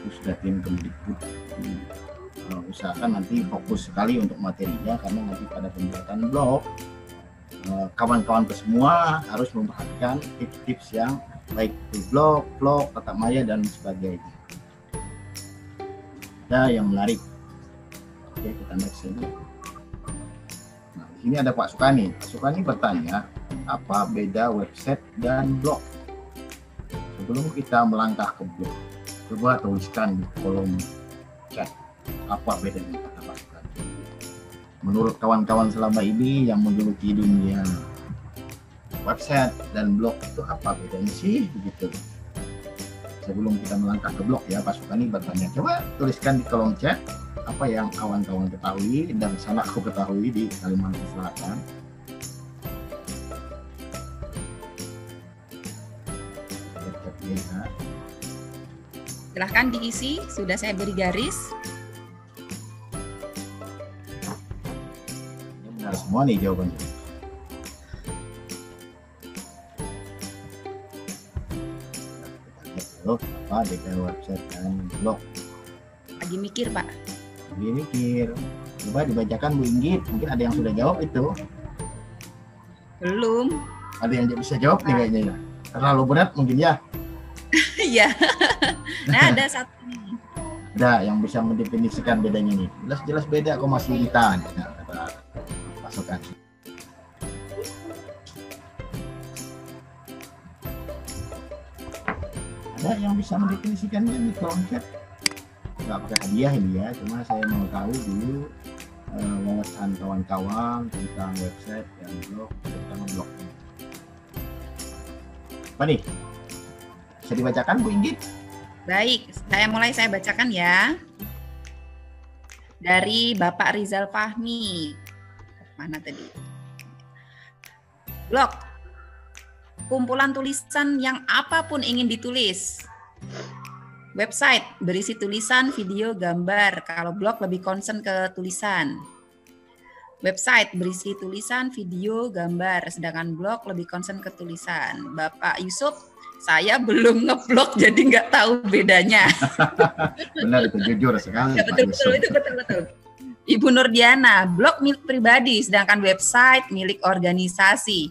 Pusdatin Kemdikbud. Usahakan nanti fokus sekali untuk materinya, karena nanti pada pembuatan blog kawan-kawan semua harus memperhatikan tips-tips yang baik itu blog, tatap maya dan sebagainya. Ada yang menarik. Oke, kita next ini. Nah, di sini ada Pak Sukani. Pak Sukani bertanya, apa beda website dan blog? Sebelum kita melangkah ke blog, coba tuliskan di kolom chat apa bedanya kata Pak Sukani. Menurut kawan-kawan selama ini yang menggeluti dunia website dan blog itu apa bedanya sih begitu. Sebelum kita melangkah ke blog ya, Pak Sukani bertanya, coba tuliskan di kolom chat apa yang kawan-kawan ketahui dan sana aku ketahui di Kalimantan Selatan. Silahkan diisi, sudah saya beri garis. Ini benar semua nih jawabannya. Apa beda website dan blog? Lagi mikir, Pak. Lagi mikir. Coba dibacakan Bu Inggit, mungkin ada yang sudah jawab itu. Belum. Ada yang bisa jawab nih kayaknya ya. Terlalu berat mungkin ya. Iya. Nah, ada satu nih. Ada yang bisa mendefinisikan bedanya nih. Jelas-jelas beda kok masih ditanya, kata pasukan. Ada yang bisa mendefinisikannya di kolom chat. Nggak pakai hadiah ini ya, cuma saya mau tahu dulu wawasan kawan-kawan tentang website dan blog, terutama blog ini. Apa nih? Bisa dibacakan Bu Inggit? Baik, saya bacakan ya. Dari Bapak Rizal Fahmi. Mana tadi? Blog. Kumpulan tulisan yang apapun ingin ditulis. Website berisi tulisan, video, gambar. Kalau blog lebih concern ke tulisan. Website berisi tulisan, video, gambar. Sedangkan blog lebih concern ke tulisan. Bapak Yusuf, saya belum ngeblog jadi nggak tahu bedanya. Benar, itu jujur sekali. Ya, betul, itu betul. Ibu Nurdiana, blog milik pribadi, sedangkan website milik organisasi.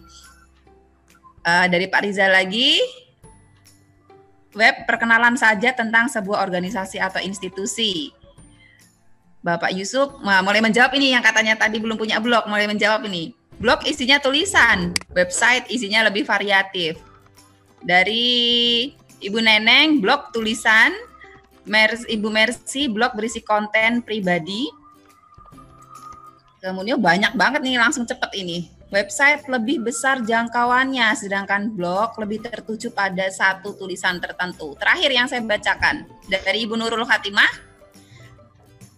Dari Pak Rizal lagi, web perkenalan saja tentang sebuah organisasi atau institusi. Bapak Yusuf mulai menjawab ini yang katanya tadi belum punya blog, mulai menjawab ini. Blog isinya tulisan, website isinya lebih variatif. Dari Ibu Neneng, blog tulisan, Ibu Mercy, blog berisi konten pribadi. Kemudian banyak banget nih, langsung cepet ini. Website lebih besar jangkauannya, sedangkan blog lebih tertuju pada satu tulisan tertentu. Terakhir yang saya bacakan, dari Ibu Nurul Khatimah,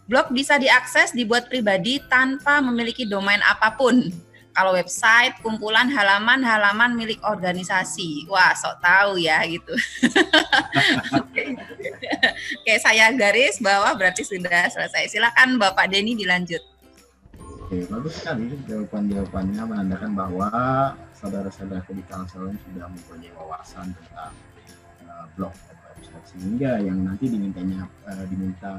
blog bisa diakses, dibuat pribadi tanpa memiliki domain apapun. Kalau website, kumpulan halaman-halaman milik organisasi. Wah, sok tahu ya gitu. Oke, saya garis bawah berarti sudah selesai. Silakan Bapak Denny dilanjut. Oke, bagus sekali jawaban-jawabannya menandakan bahwa saudara-saudaraku di Kalsel sudah mempunyai wawasan tentang blog dan website, sehingga yang nanti diminta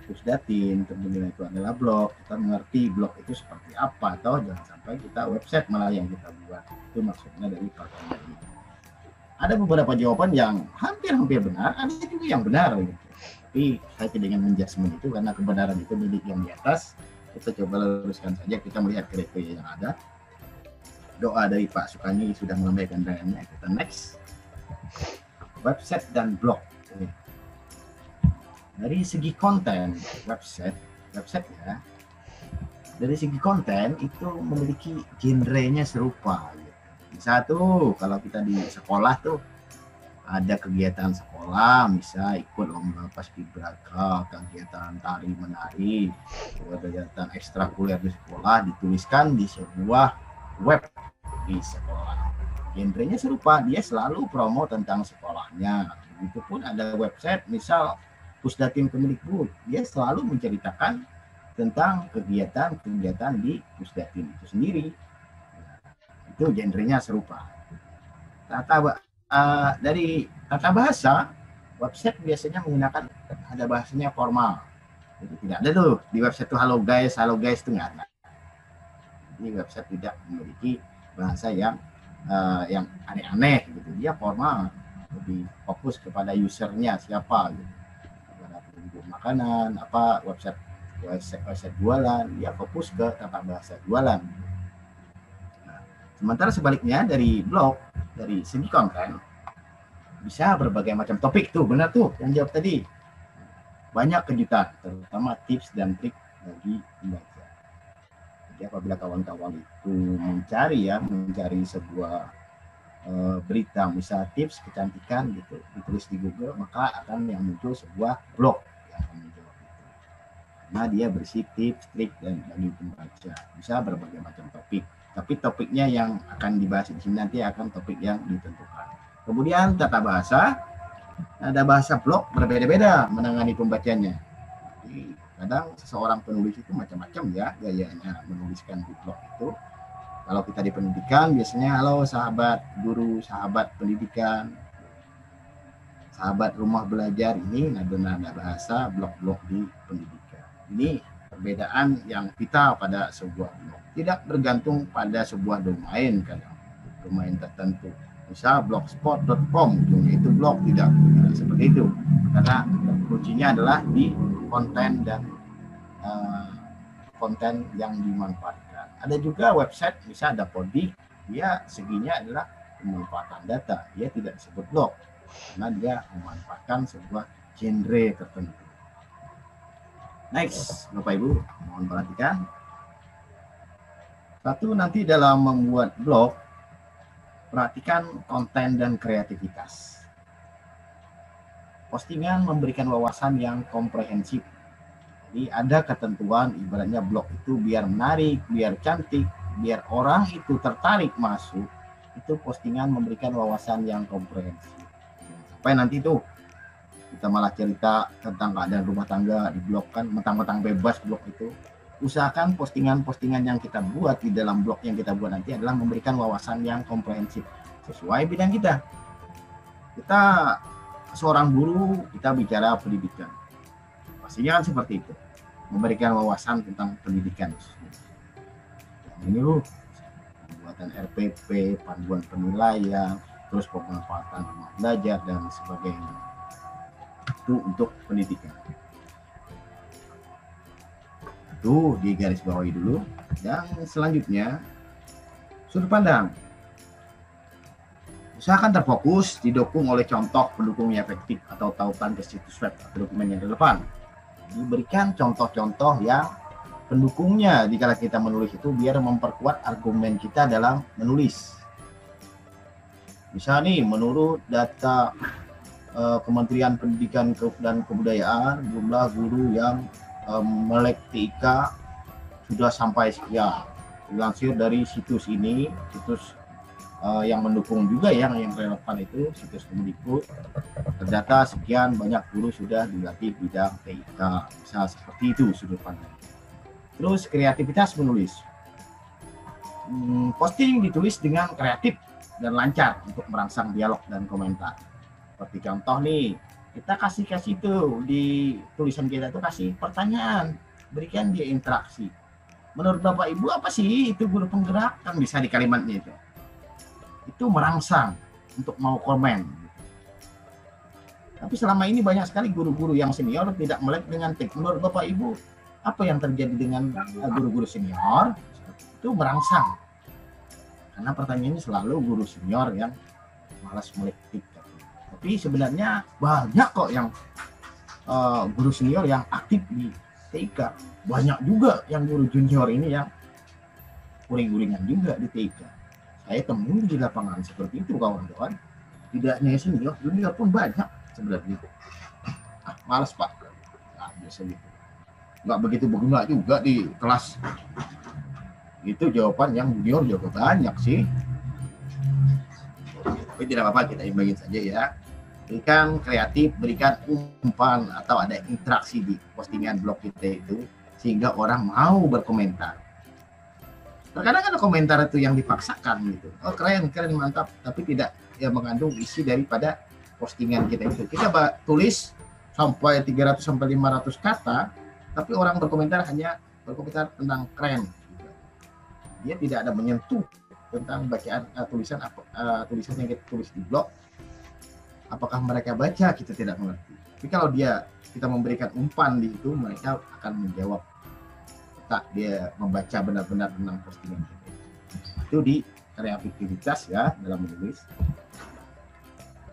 Pusdatin untuk menilai itu adalah blog, kita mengerti blog itu seperti apa, atau jangan sampai kita website malah yang kita buat. Itu maksudnya dari pertanyaan ini. Ada beberapa jawaban yang hampir benar, ada juga yang benar gitu. Tapi saya tidak ingin menjudgment itu karena kebenaran itu milik yang di atas. Kita coba luruskan saja, kita melihat kriteria yang ada. Doa dari Pak Sukani sudah melambaikan tangannya. Kita next. Website dan blog. Dari segi konten website ya. Dari segi konten itu memiliki genrenya serupa. Satu, kalau kita di sekolah tuh ada kegiatan sekolah, misal ikut lomba paskibraka, kegiatan tari menari, kegiatan ekstrakurikuler di sekolah dituliskan di sebuah web di sekolah. Genrenya serupa, dia selalu promo tentang sekolahnya. Begitupun ada website, misal Pusdatin Kemdikbud, dia selalu menceritakan tentang kegiatan-kegiatan di Pusdatin itu sendiri. Itu genrenya serupa. Dari tata bahasa, website biasanya menggunakan ada bahasanya formal. Jadi tidak ada tuh di website tuh halo guys itu nggak ada. Jadi website tidak memiliki bahasa yang aneh-aneh gitu. Dia formal, lebih fokus kepada usernya siapa gitu. Kepada pengunjung makanan, apa website jualan, dia fokus ke tata bahasa jualan. Nah, sementara sebaliknya dari blog, dari segi konten bisa berbagai macam topik tuh, benar tuh yang jawab tadi. Banyak kejutan, terutama tips dan trik bagi pembaca. Jadi apabila kawan-kawan itu mencari sebuah berita, misal tips kecantikan gitu, ditulis di Google, maka akan yang muncul sebuah blog yang akan menjawab itu. Karena dia berisi tips, trik dan bagi pembaca. Bisa berbagai macam topik. Tapi topiknya yang akan dibahas di sini nanti akan topik yang ditentukan. Kemudian tata bahasa, ada bahasa blog berbeda-beda menangani pembacanya. Jadi, kadang seseorang penulis itu macam-macam ya gayanya menuliskan di blog itu. Kalau kita di pendidikan biasanya halo sahabat guru, sahabat pendidikan, sahabat rumah belajar, ini nada-nada bahasa blog-blog di pendidikan. Ini perbedaan yang vital pada sebuah blog. Tidak bergantung pada sebuah domain kadang, domain tertentu. Misal blogspot.com, itu blog, tidak seperti itu. Karena kuncinya adalah di konten dan konten yang dimanfaatkan. Ada juga website, misal ada Podi, dia seginya adalah pemanfaatan data. Dia tidak disebut blog, karena dia memanfaatkan sebuah genre tertentu. Next, Bapak Ibu, mohon perhatikan. Satu, nanti dalam membuat blog, perhatikan konten dan kreativitas. Postingan memberikan wawasan yang komprehensif. Jadi ada ketentuan, ibaratnya blog itu biar menarik, biar cantik, biar orang itu tertarik masuk, itu postingan memberikan wawasan yang komprehensif. Sampai nanti tuh kita malah cerita tentang keadaan rumah tangga di blog, kan mentang-mentang bebas blog itu. Usahakan postingan-postingan yang kita buat di dalam blog yang kita buat nanti adalah memberikan wawasan yang komprehensif sesuai bidang kita. Kita seorang guru, kita bicara pendidikan. Pastinya kan seperti itu. Memberikan wawasan tentang pendidikan. Ini pembuatan RPP, panduan penilaian, terus pemanfaatan rumah belajar dan sebagainya. Itu untuk pendidikan. Itu di garis bawahi dulu. Yang selanjutnya, sudut pandang. Usahakan terfokus, didukung oleh contoh pendukung yang efektif atau tautan ke situs web atau dokumen yang relevan. Diberikan contoh-contoh yang pendukungnya jika kita menulis itu biar memperkuat argumen kita dalam menulis. Misalnya nih, menurut data Kementerian Pendidikan dan Kebudayaan, jumlah guru yang melek TIK sudah sampai sekian. Dilansir dari situs ini, situs yang mendukung juga yang relevan itu, situs Kemdikbud, terdata sekian banyak guru sudah dilatih bidang TIK. Bisa seperti itu sudut pandang. Terus kreativitas menulis. Posting ditulis dengan kreatif dan lancar untuk merangsang dialog dan komentar. Seperti contoh nih, kita kasih tuh di tulisan kita tuh kasih pertanyaan, berikan dia interaksi. Menurut Bapak Ibu apa sih itu guru penggerak? Kan bisa di kalimatnya itu. Itu merangsang untuk mau komen. Tapi selama ini banyak sekali guru-guru yang senior tidak melek dengan TIK. Menurut Bapak Ibu apa yang terjadi dengan guru-guru senior? Itu merangsang. Karena pertanyaannya selalu guru senior yang malas melek TIK. Tapi sebenarnya banyak kok yang guru senior yang aktif di TIK. Banyak juga yang guru junior ini yang uring-uringan juga di TIK. Saya temui di lapangan seperti itu kawan-kawan. Tidak hanya senior, junior pun banyak sebenarnya. Malas Pak. Nah, biasa gitu. Nggak begitu berguna juga di kelas. Itu jawaban yang junior juga banyak sih. Tapi tidak apa-apa, kita imbangin saja ya. Berikan kreatif, berikan umpan atau ada interaksi di postingan blog kita itu sehingga orang mau berkomentar. Terkadang ada komentar itu yang dipaksakan gitu. Oh keren, mantap, tapi tidak ya mengandung isi daripada postingan kita itu. Kita tulis sampai 300 sampai 500 kata, tapi orang berkomentar hanya berkomentar tentang keren. Dia tidak ada menyentuh tentang bacaan tulisan yang kita tulis di blog. Apakah mereka baca, kita tidak mengerti. Tapi kalau kita memberikan umpan di itu, mereka akan menjawab. Tak dia membaca benar-benar tentang postingan kita. Itu di kreativitas ya dalam menulis.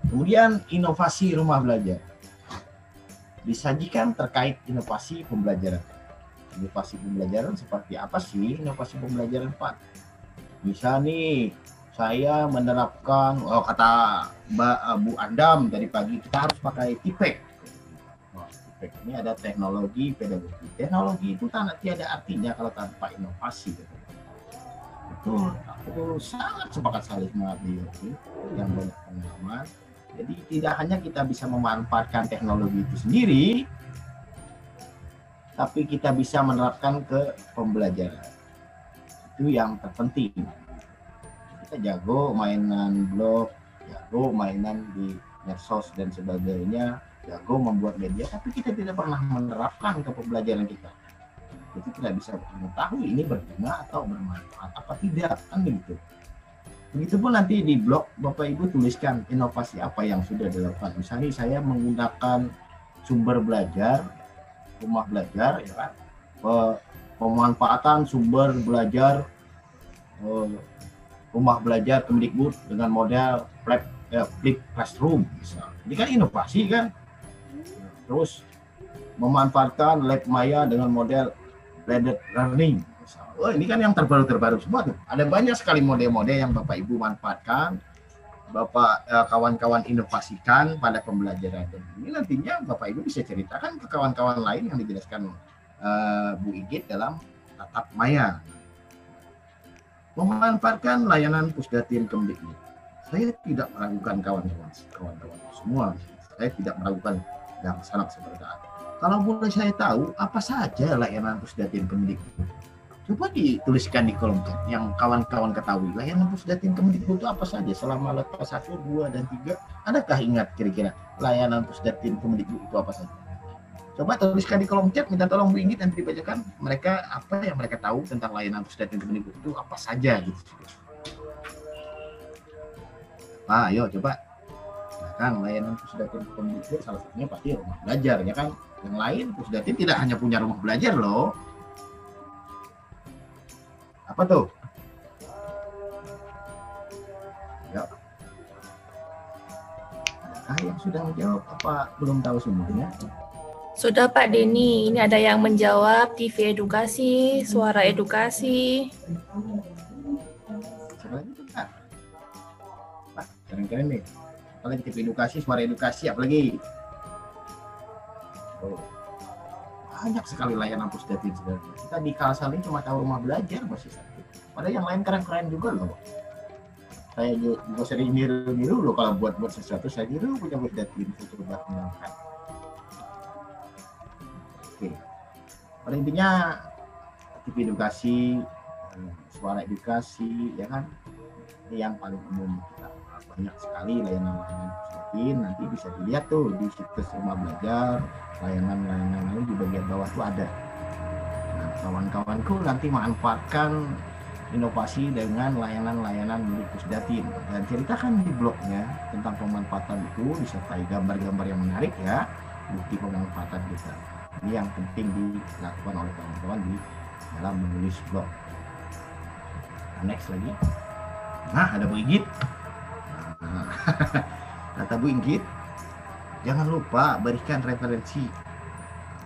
Kemudian inovasi rumah belajar. Disajikan terkait inovasi pembelajaran. Inovasi pembelajaran seperti apa sih inovasi pembelajaran Pak? Misal nih, saya menerapkan, kata Mbak Bu Andam tadi pagi, kita harus pakai TPEC. TPEC ini ada teknologi pedagogi. Teknologi itu tidak ada artinya kalau tanpa inovasi. Betul, aku sangat sepakat sekali sama beliau yang banyak pengalaman. Jadi tidak hanya kita bisa memanfaatkan teknologi itu sendiri, tapi kita bisa menerapkan ke pembelajaran. Itu yang terpenting. Kita jago mainan blog, jago mainan di medsos dan sebagainya, jago membuat media, tapi kita tidak pernah menerapkan ke pembelajaran kita. Itu tidak bisa mengetahui ini berguna atau bermanfaat apa tidak, kan begitu. Begitupun nanti di blog Bapak Ibu tuliskan inovasi apa yang sudah dilakukan. Misalnya saya menggunakan sumber belajar, rumah belajar, ya kan? Pemanfaatan sumber belajar rumah belajar Kemdikbud dengan model flip classroom, misal. Ini kan inovasi kan. Terus memanfaatkan lab maya dengan model blended learning. Oh, ini kan yang terbaru semua tuh. Ada banyak sekali model-model yang Bapak Ibu manfaatkan, kawan-kawan inovasikan pada pembelajaran. Dan ini nantinya Bapak Ibu bisa ceritakan ke kawan-kawan lain yang dijelaskan Bu Igit dalam tatap maya. Memanfaatkan layanan Pusdatin Kemdikbud. Saya tidak meragukan kawan-kawan semua. Saya tidak meragukan yang sangat seperti itu. Kalau boleh saya tahu apa saja layanan Pusdatin Kemdikbud. Coba dituliskan di kolom chat yang kawan-kawan ketahui. Layanan Pusdatin Kemdikbud itu apa saja selama lepas 1, 2, dan 3? Adakah ingat kira-kira layanan Pusdatin Kemdikbud itu apa saja? Coba tuliskan di kolom chat, minta tolong Bu Inggit nanti dibacakan mereka apa yang mereka tahu tentang layanan Pusdatin Kemdikbud itu apa saja gitu. Ayo coba. Nah, kan layanan Pusdatin Kemdikbud salah satunya pasti rumah belajar ya kan. Yang lain Pusdatin tidak hanya punya rumah belajar loh. Apa tuh? Ya. Adakah yang sudah menjawab apa belum tahu semuanya? Sudah Pak Denny, ini ada yang menjawab TV edukasi, suara edukasi. Keren-keren nih. Apalagi TV edukasi, suara edukasi, apalagi? Oh. Banyak sekali layanan Pusdatin sebenarnya. Kita di Kalsel ini cuma tahu rumah belajar masih satu. Padahal yang lain keren-keren juga loh. Saya juga sering niru loh kalau buat sesuatu saya niru punya Pusdatin itu buat mengangkat. Oke. Pada intinya TV edukasi, suara edukasi, ya kan? Ini yang paling umum kita. Banyak sekali layanan-layanan Pusdatin. Nanti bisa dilihat tuh di situs rumah belajar. Layanan-layanan lain di bagian bawah itu ada. Nah, kawan-kawanku nanti manfaatkan inovasi dengan layanan-layanan milik Pusdatin dan ceritakan di blognya tentang pemanfaatan itu disertai gambar-gambar yang menarik ya, bukti pemanfaatan kita. Ini yang penting dilakukan oleh kawan-kawan di dalam menulis blog. Nah, next lagi. Nah, ada Bu Inggit. Nah, kata Bu Inggit, jangan lupa berikan referensi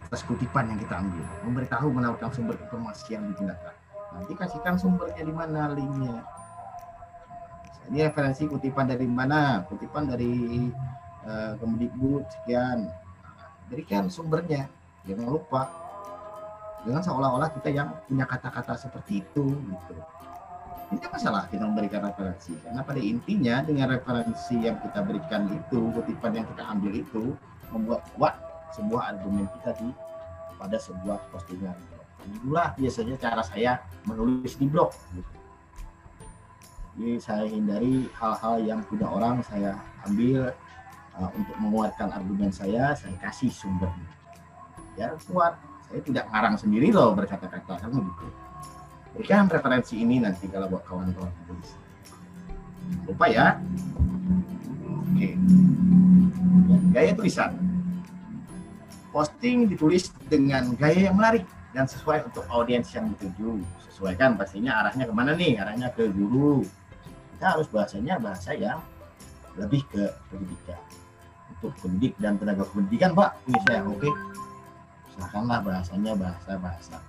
atas kutipan yang kita ambil. Memberitahu menawarkan sumber informasi yang digunakan. Nanti kasihkan sumbernya di mana, linknya. Ini referensi kutipan dari mana? Kutipan dari Kemdikbud sekian. Berikan sumbernya. Jangan lupa. Jangan seolah-olah kita yang punya kata-kata seperti itu. Gitu. Tidak masalah kita memberikan referensi. Karena pada intinya dengan referensi yang kita berikan itu, kutipan yang kita ambil itu, membuat kuat sebuah argumen kita pada sebuah postingan. Itulah biasanya cara saya menulis di blog. Gitu. Jadi saya hindari hal-hal yang punya orang saya ambil untuk menguatkan argumen saya kasih sumbernya. Biar kuat. Saya tidak ngarang sendiri loh berkata-kata, kan begitu. Berikan referensi ini nanti kalau buat kawan-kawan tulis. Lupa ya. Oke. Gaya tulisan. Posting ditulis dengan gaya yang menarik dan sesuai untuk audiens yang dituju. Sesuaikan pastinya arahnya kemana nih? Arahnya ke guru. Kita harus bahasanya bahasa yang lebih ke pendidikan. Untuk pendidik dan tenaga pendidikan, Pak, ini saya oke. Usahakanlah bahasanya bahasa pendidikan.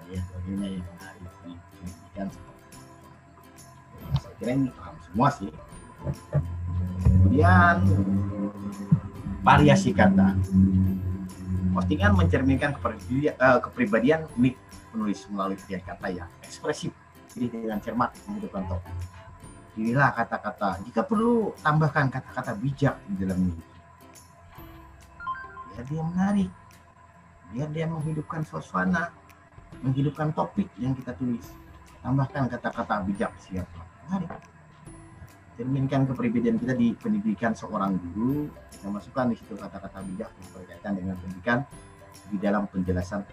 Gaya-gayanya yang menarik di pendidikan. Saya kira ini paham semua sih. Kemudian variasi kata. Postingan mencerminkan kepribadian unik penulis melalui pilihan kata yang ekspresif. Jadi dengan cermat menghidupkan topik. Pilihlah kata-kata. Jika perlu, tambahkan kata-kata bijak di dalamnya. Biar dia menarik. Biar dia menghidupkan suasana. Menghidupkan topik yang kita tulis. Tambahkan kata-kata bijak siapa. Menarik. Cerminkan kepribadian kita di pendidikan seorang guru. Kita masukkan di situ kata-kata bijak yang berkaitan dengan pendidikan di dalam penjelasan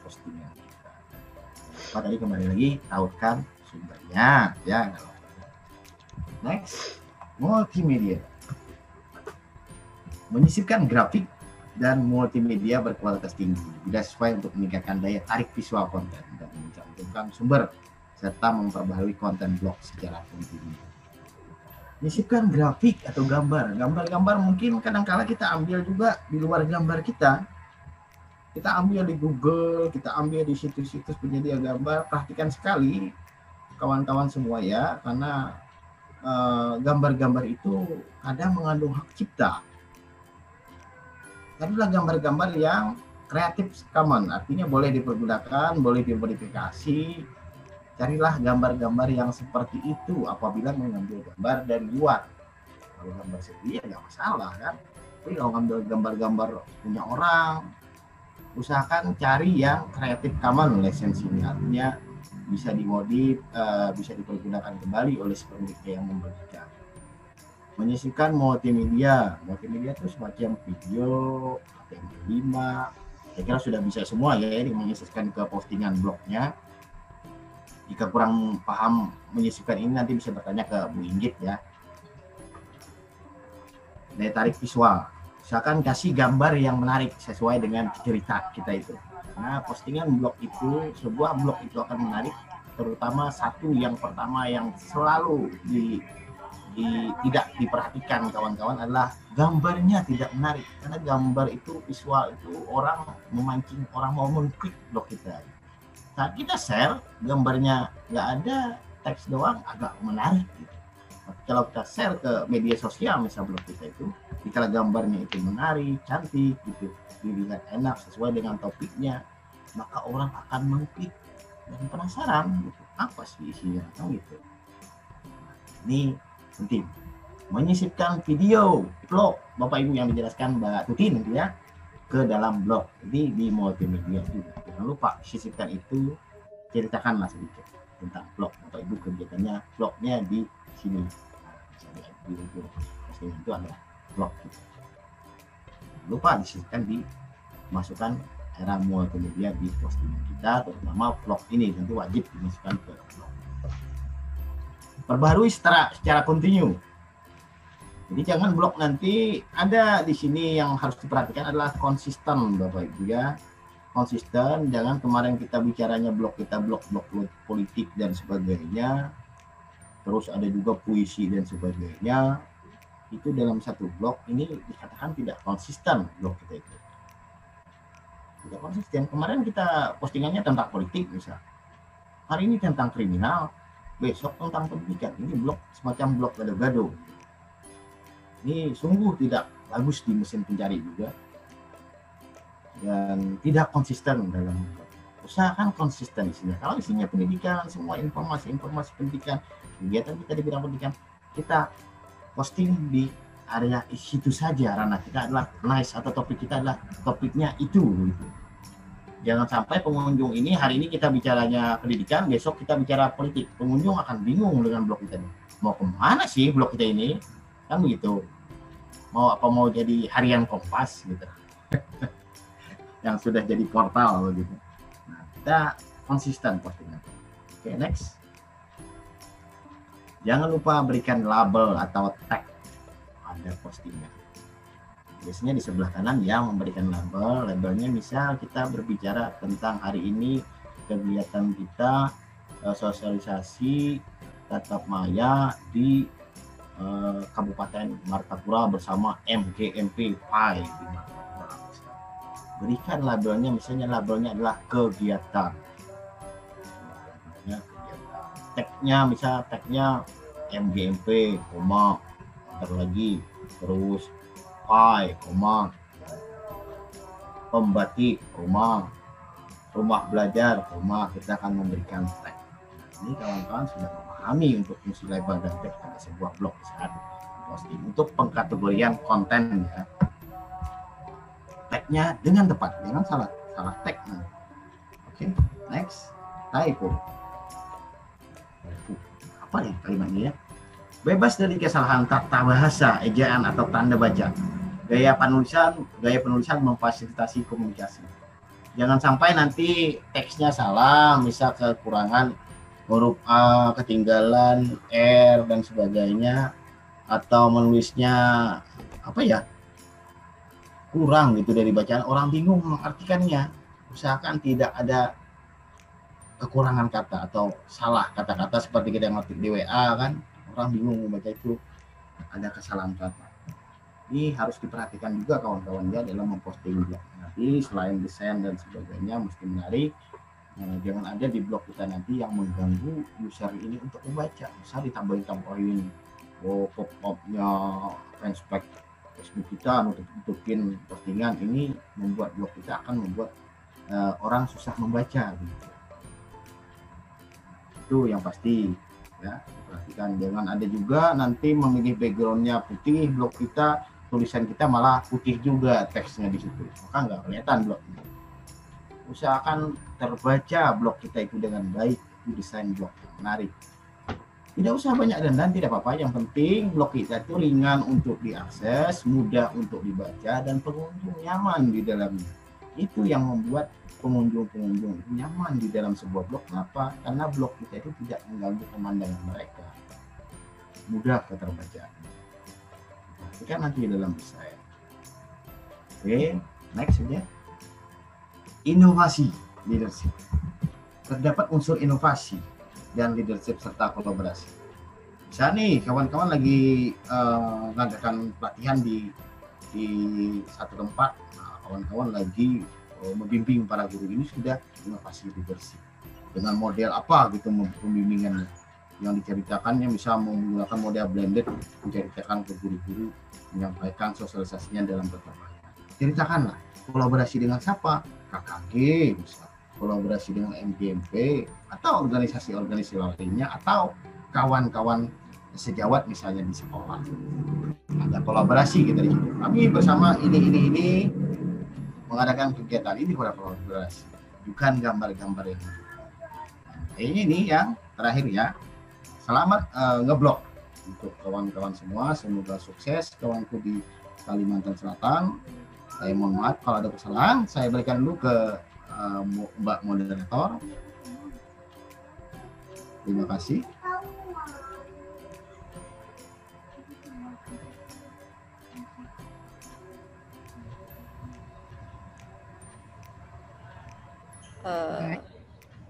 postingan kita. Tadi kembali lagi tautkan sumbernya, ya. Next, multimedia. Menyisipkan grafik dan multimedia berkualitas tinggi, tidak sesuai untuk meningkatkan daya tarik visual konten dan mencantumkan sumber serta memperbaharui konten blog secara kontinu. Menyisipkan grafik atau gambar mungkin kadang-kala kita ambil juga di luar gambar kita ambil di Google, kita ambil di situs-situs penyedia gambar. Perhatikan sekali kawan-kawan semua ya, karena gambar-gambar itu kadang mengandung hak cipta. Adalah gambar-gambar yang Creative Commons, artinya boleh dipergunakan, boleh dimodifikasi. Carilah gambar-gambar yang seperti itu apabila mengambil gambar dari luar. Kalau gambar sendiri ya nggak masalah kan. Tapi kalau ngambil gambar-gambar punya orang, usahakan cari yang Creative Commons lisensinya, artinya bisa dimodif, bisa dipergunakan kembali oleh si pemiliknya yang membagikan. Menyisipkan multimedia itu semacam video, HTML5, saya kira sudah bisa semua ya, ini menyisipkan ke postingan blognya. Jika kurang paham menyisipkan ini nanti bisa bertanya ke Bu Inggit ya. Daya tarik visual, misalkan kasih gambar yang menarik sesuai dengan cerita kita itu. Nah, postingan blog itu, sebuah blog itu akan menarik, terutama satu yang pertama yang selalu tidak diperhatikan kawan-kawan adalah gambarnya tidak menarik. Karena gambar itu, visual itu orang memancing, orang mau mengklik blog kita. Saat kita share, gambarnya nggak ada, teks doang, agak menarik gitu. Kalau kita share ke media sosial, misal blog kita itu, jika gambarnya itu menarik, cantik gitu, dilihat enak sesuai dengan topiknya, maka orang akan mengklik dan penasaran gitu, apa sih isinya kan gitu. Ini penting. Menyisipkan video blog, Bapak Ibu yang dijelaskan Mbak Tutin ya, ke dalam blog. Jadi di multimedia juga. Jangan lupa sisipkan itu, ceritakanlah sedikit tentang blog. Bapak Ibu kegiatannya blognya di sini. Nah, di postingan itu adalah blog. Lupa disisipkan, dimasukkan era multimedia di postingan kita, terutama blog ini nanti wajib dimasukkan ke blog. Perbaharui secara kontinu. Jadi jangan blog nanti ada di sini yang harus diperhatikan adalah konsisten Bapak Ibu ya. Konsisten, jangan kemarin kita bicaranya blog kita blog politik dan sebagainya. Terus ada juga puisi dan sebagainya. Itu dalam satu blog ini dikatakan tidak konsisten blog kita itu. Tidak konsisten. Kemarin kita postingannya tentang politik misal. Hari ini tentang kriminal, besok tentang pendidikan. Ini blog semacam blog gado-gado. Ini sungguh tidak bagus di mesin pencari juga. Dan tidak konsisten dalam blog. Usahakan konsisten isinya. Kalau isinya pendidikan, semua informasi-informasi pendidikan, kegiatan kita di bidang pendidikan, kita posting di area situ saja, ranah kita adalah nice atau topik kita adalah topiknya itu gitu. Jangan sampai pengunjung ini hari ini kita bicaranya pendidikan, besok kita bicara politik. Pengunjung akan bingung dengan blog kita ini. Mau kemana sih blog kita ini? Kan begitu. mau jadi harian Kompas gitu. Yang sudah jadi portal gitu. Nah, kita konsisten postingnya. Oke, next. Jangan lupa berikan label atau tag pada postingnya. Biasanya di sebelah kanan yang memberikan label. Labelnya misal kita berbicara tentang hari ini kegiatan kita sosialisasi tatap maya di Kabupaten Martapura bersama MGMP PAI di Martapura. Berikan labelnya, misalnya labelnya adalah kegiatan. Tagnya misal tagnya MGMP, ntar lagi terus PAI, pembatik, rumah belajar, kita akan memberikan tag. Ini kawan-kawan sudah memahami untuk fungsi label dan tag pada sebuah blog saat posting. Untuk pengkategorian konten ya, tagnya dengan tepat, jangan salah tag. Oke, next. Typo. Apa ya kalimatnya ya? Bebas dari kesalahan tata bahasa, ejaan atau tanda baca. Gaya penulisan memfasilitasi komunikasi. Jangan sampai nanti teksnya salah, misal kekurangan huruf A, ketinggalan R dan sebagainya, atau menulisnya kurang gitu dari bacaan, orang bingung mengartikannya. Usahakan tidak ada kekurangan kata atau salah kata-kata seperti kita ngetik di WA kan, orang bingung membaca itu ada kesalahan kata. Ini harus diperhatikan juga kawan-kawan ya dalam memposting blog. Nanti selain desain dan sebagainya mesti menarik. Jangan ada di blog kita nanti yang mengganggu user ini untuk membaca. Misal ditambahin pop-upnya fanspage Facebook kita nutupin postingan, ini membuat blog kita akan membuat orang susah membaca gitu. Itu yang pasti ya, perhatikan. Jangan ada juga nanti memilih backgroundnya putih blog kita, tulisan kita malah putih juga teksnya di situ, maka nggak kelihatan blognya. Usahakan terbaca blog kita itu dengan baik, itu desain blog yang menarik. Tidak usah banyak dandan, tidak apa-apa, yang penting blog kita itu ringan untuk diakses, mudah untuk dibaca, dan pengunjung nyaman di dalamnya. Itu yang membuat pengunjung nyaman di dalam sebuah blog. Kenapa? Karena blog kita itu tidak mengganggu pemandangan mereka, mudah keterbacaan. Kita nanti dalam desain. Oke, next saja. Inovasi leadership. Terdapat unsur inovasi dan leadership serta kolaborasi. Misalnya nih kawan-kawan lagi mengadakan pelatihan di satu tempat, kawan-kawan lagi membimbing para guru, ini sudah inovasi leadership. Dengan model apa gitu pembimbingannya, yang diceritakannya bisa menggunakan model blended, menceritakan ke guru-guru, menyampaikan sosialisasinya dalam tatap maya. Ceritakanlah kolaborasi dengan siapa, KKG misal, kolaborasi dengan MGMP atau organisasi-organisasi lainnya, atau kawan-kawan sejawat misalnya di sekolah. Ada kolaborasi kita di situ. Kami bersama ini mengadakan kegiatan ini, kolaborasi. Bukan gambar-gambar yang ini yang terakhir ya. Selamat ngeblok untuk kawan-kawan semua, semoga sukses kawanku di Kalimantan Selatan. Saya mohon maaf kalau ada kesalahan, saya berikan dulu ke Mbak Moderator. Terima kasih.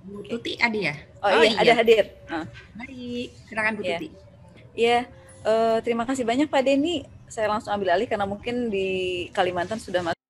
Bu Tuti ada ya? Oh iya, ada hadir. Baik, silakan Bu Tuti. Iya, terima kasih banyak Pak Denny. Saya langsung ambil alih karena mungkin di Kalimantan sudah masuk.